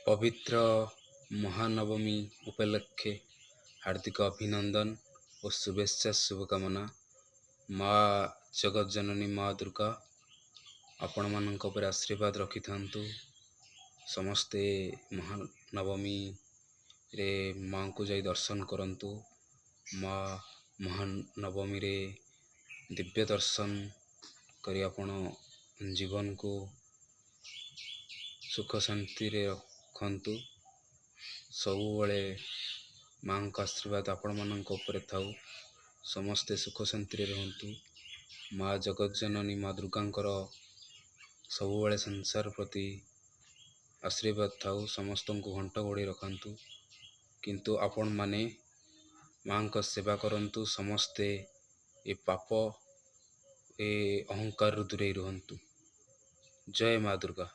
ପବିତ୍ର ମହାନବମୀ ଉପଲକ୍ଷେ ହାର୍ଦ୍ଦିକ ଅଭିନନ୍ଦନ ଓ ଶୁଭେଚ୍ଛା ଶୁଭକାମନା। ମା ଜଗତଜନନୀ ମା ଦୁର୍ଗା ଆପଣମାନଙ୍କ ଉପରେ ଆଶୀର୍ବାଦ ରଖିଥାନ୍ତୁ। ସମସ୍ତେ ମହାନବମୀରେ ମାଙ୍କୁ ଯାଇ ଦର୍ଶନ କରନ୍ତୁ। ମା ମହାନବମୀରେ ଦିବ୍ୟ ଦର୍ଶନ କରି ଆପଣ ଜୀବନକୁ ସୁଖ ଶାନ୍ତିରେ ରଖନ୍ତୁ। ସବୁବେଳେ ମାଙ୍କ ଆଶୀର୍ବାଦ ଆପଣମାନଙ୍କ ଉପରେ ଥାଉ। ସମସ୍ତେ ସୁଖ ଶାନ୍ତିରେ ରୁହନ୍ତୁ। ମା ଜଗତଜନନୀ ମା ଦୁର୍ଗାଙ୍କର ସବୁବେଳେ ସଂସାର ପ୍ରତି ଆଶୀର୍ବାଦ ଥାଉ। ସମସ୍ତଙ୍କୁ ଘଣ୍ଟ ଘୋଡ଼େଇ ରଖନ୍ତୁ। କିନ୍ତୁ ଆପଣମାନେ ମାଙ୍କ ସେବା କରନ୍ତୁ। ସମସ୍ତେ ଏ ପାପ ଏ ଅହଙ୍କାରରୁ ଦୂରେଇ ରୁହନ୍ତୁ। ଜୟ ମା ଦୁର୍ଗା।